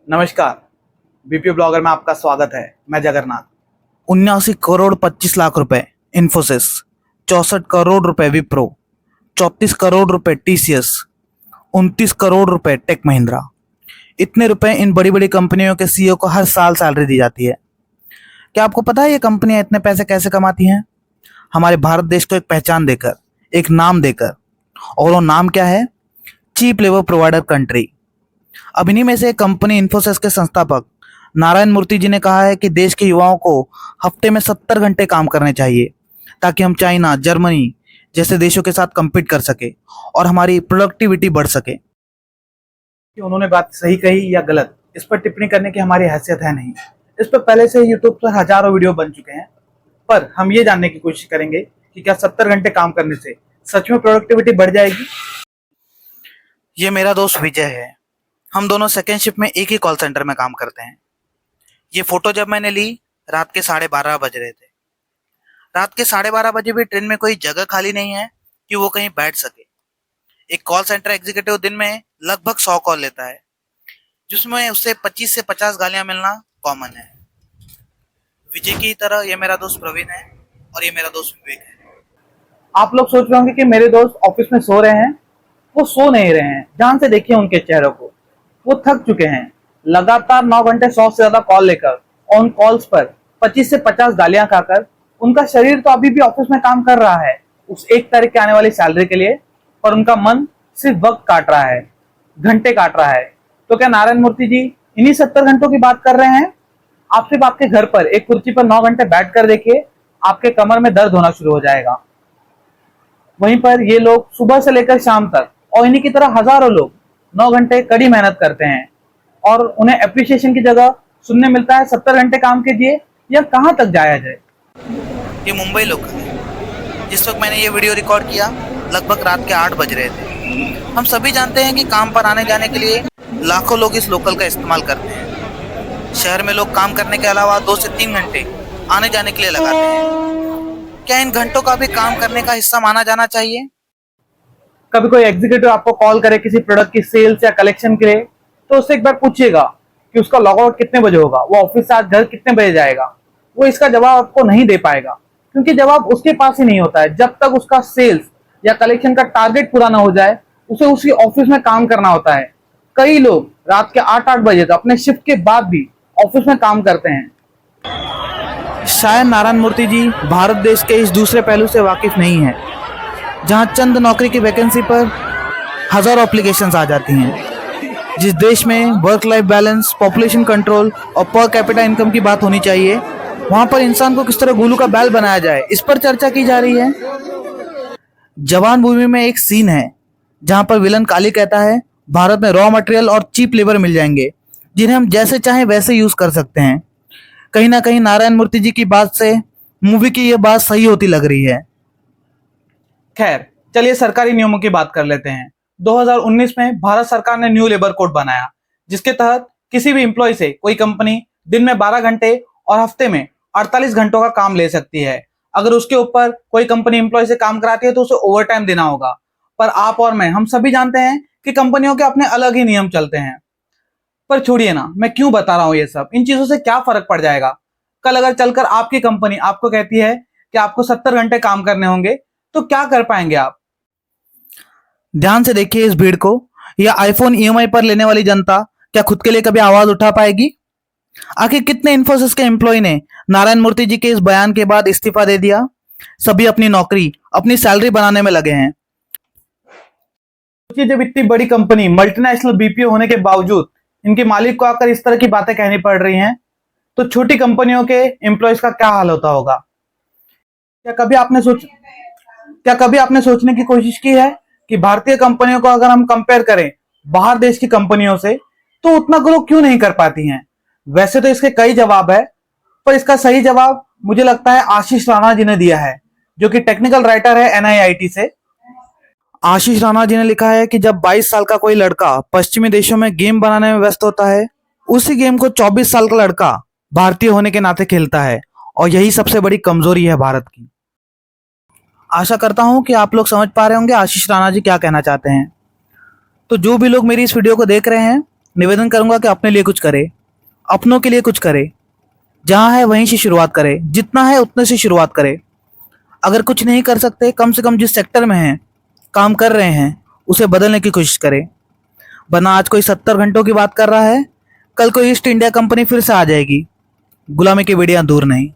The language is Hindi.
नमस्कार, बीपीओ ब्लॉगर में आपका स्वागत है। मैं जगन्नाथ। 79 करोड़ 25 लाख रुपए इन्फोसिस, 64 करोड़ रुपए विप्रो, 34 करोड़ रुपए टीसीएस, 29 करोड़ रुपए टेक महिंद्रा। इतने रुपए इन बड़ी बड़ी कंपनियों के सीईओ को हर साल सैलरी दी जाती है। क्या आपको पता है ये कंपनियां इतने पैसे कैसे कमाती हैं? हमारे भारत देश को एक पहचान देकर, एक नाम देकर। और वो नाम क्या है? Cheap labour provider country. अब इन्हीं में से एक कंपनी इन्फोसिस के संस्थापक नारायण मूर्ति जी ने कहा है कि देश के युवाओं को हफ्ते में 70 घंटे काम करने चाहिए ताकि हम चाइना, जर्मनी जैसे देशों के साथ compete कर सके और हमारी प्रोडक्टिविटी बढ़ सके। कि उन्होंने बात सही कही या गलत, इस पर टिप्पणी करने की हमारी हैसियत है नहीं। इस पर पहले से यूट्यूब पर हजारों वीडियो बन चुके हैं, पर हम ये जानने की कोशिश करेंगे कि क्या 70 घंटे काम करने से सच में प्रोडक्टिविटी बढ़ जाएगी। ये मेरा दोस्त विजय है। हम दोनों सेकेंड शिफ्ट में एक ही कॉल सेंटर में काम करते हैं। ये फोटो जब मैंने ली, रात के 12:30 बज रहे थे। रात के 12:30 बजे भी ट्रेन में कोई जगह खाली नहीं है कि वो कहीं बैठ सके। एक कॉल सेंटर एग्जीक्यूटिव दिन में लगभग 100 कॉल लेता है, जिसमें उससे 25 से 50 गालियां मिलना कॉमन है। विजय की तरह ये मेरा दोस्त प्रवीण है और ये मेरा दोस्त विवेक है। आप लोग सोच रहे होंगे कि मेरे दोस्त ऑफिस में सो रहे हैं। वो सो नहीं रहे हैं। ध्यान से देखिए उनके चेहरों को। वो थक चुके हैं। लगातार 9 घंटे 100 से ज्यादा कॉल लेकर, ऑन कॉल्स पर 25 से 50 गालियां खाकर उनका शरीर तो अभी भी ऑफिस में काम कर रहा है उस 1 तारीख के आने वाली सैलरी के लिए, पर उनका मन सिर्फ वक्त काट रहा है, घंटे काट रहा है। तो क्या नारायण मूर्ति जी इन्हीं 70 घंटों की बात कर रहे हैं? आप सिर्फ आपके घर पर एक कुर्सी पर 9 घंटे बैठ कर देखिए, आपके कमर में दर्द होना शुरू हो जाएगा। वहीं पर ये लोग सुबह से लेकर शाम तक और इन्हीं की तरह हजारों लोग 9 घंटे कड़ी मेहनत करते हैं और उन्हें एप्रिसिएशन की जगह सुनने मिलता है 70 घंटे काम कीजिए। या कहां तक जाया जाए। ये मुंबई लोकल है। जिस वक्त मैंने ये वीडियो रिकॉर्ड किया, लगभग रात के 8 बज रहे थे। हम सभी जानते हैं कि काम पर आने जाने के लिए लाखों लोग इस लोकल का इस्तेमाल करते हैं। शहर में लोग काम करने के अलावा 2 से 3 घंटे आने जाने के लिए लगाते हैं। क्या इन घंटों का भी काम करने का हिस्सा माना जाना चाहिए? कभी कोई एग्जीक्यूटिव आपको कॉल करे किसी प्रोडक्ट की सेल्स या कलेक्शन के लिए, तो उससे एक बार पूछिएगा कि उसका लॉग आउट कितने बजे होगा, वो ऑफिस से आज घर कितने बजे जाएगा। वो इसका जवाब आपको नहीं दे पाएगा, क्योंकि जवाब उसके पास ही नहीं होता है। जब तक उसका सेल्स या कलेक्शन का टारगेट पूरा ना हो जाए, उसे उसी ऑफिस में काम करना होता है। कई लोग रात के 8-8 बजे तक अपने शिफ्ट के बाद भी ऑफिस में काम करते हैं। शायद नारायण मूर्ति जी भारत देश के इस दूसरे पहलू से वाकिफ नहीं है, जहां चंद नौकरी की वैकेंसी पर हजारों एप्लीकेशंस आ जाती हैं। जिस देश में work life balance, population control और पर कैपिटा इनकम की बात होनी चाहिए, वहां पर इंसान को किस तरह गोलू का बैल बनाया जाए, इस पर चर्चा की जा रही है। जवान मूवी में एक सीन है जहां पर विलन काली कहता है भारत में रॉ मटेरियल और चीप लेबर मिल जाएंगे, जिन्हें हम जैसे चाहें वैसे यूज कर सकते हैं। कहीं ना कहीं नारायण मूर्ति जी की बात से मूवी की यह बात सही होती लग रही है। खैर, चलिए सरकारी नियमों की बात कर लेते हैं। 2019 में भारत सरकार ने न्यू लेबर कोड बनाया, जिसके तहत किसी भी एम्प्लॉय से कोई कंपनी दिन में 12 घंटे और हफ्ते में 48 घंटों का काम ले सकती है। अगर उसके ऊपर कोई कंपनी एम्प्लॉय से काम कराती है तो उसे ओवर टाइम देना होगा। पर आप और मैं, हम सभी जानते हैं कि कंपनियों के अपने अलग ही नियम चलते हैं। पर छोड़िए ना, मैं क्यों बता रहा हूँ ये सब। इन चीजों से क्या फर्क पड़ जाएगा? कल अगर चलकर आपकी कंपनी आपको कहती है कि आपको 70 घंटे काम करने होंगे, तो क्या कर पाएंगे आप? ध्यान से देखिए इस भीड़ को। या आईफोन ईएमआई पर लेने वाली जनता क्या खुद के लिए कभी आवाज उठा पाएगी? आखिर कितने इन्फोसिस के एम्प्लॉय ने नारायण मूर्ति जी के इस बयान के बाद इस्तीफा दे दिया? सभी अपनी नौकरी, अपनी सैलरी बनाने में लगे हैं। जब इतनी बड़ी कंपनी, मल्टीनेशनल बीपीओ होने के बावजूद इनके मालिक को आकर इस तरह की बातें कहनी पड़ रही हैं, तो छोटी कंपनियों के एम्प्लॉयज का क्या हाल होता होगा? क्या कभी आपने सोचने की कोशिश की है कि भारतीय कंपनियों को अगर हम कंपेयर करें बाहर देश की कंपनियों से, तो उतना ग्रो क्यों नहीं कर पाती हैं? वैसे तो इसके कई जवाब है, पर इसका सही जवाब मुझे लगता है आशीष राणा जी ने दिया है, जो कि टेक्निकल राइटर है एनआईआईटी से। आशीष राणा जी ने लिखा है कि जब 22 साल का कोई लड़का पश्चिमी देशों में गेम बनाने में व्यस्त होता है, उसी गेम को 24 साल का लड़का भारतीय होने के नाते खेलता है, और यही सबसे बड़ी कमजोरी है भारत की। आशा करता हूं कि आप लोग समझ पा रहे होंगे आशीष राणा जी क्या कहना चाहते हैं। तो जो भी लोग मेरी इस वीडियो को देख रहे हैं, निवेदन करूंगा कि अपने लिए कुछ करे, अपनों के लिए कुछ करे। जहाँ है वहीं से शुरुआत करे, जितना है उतने से शुरुआत करे। अगर कुछ नहीं कर सकते, कम से कम जिस सेक्टर में हैं, काम कर रहे हैं, उसे बदलने की कोशिश करें। वरना आज कोई 70 घंटों की बात कर रहा है, कल कोई ईस्ट इंडिया कंपनी फिर से आ जाएगी। गुलामी की बेड़ियां दूर नहीं।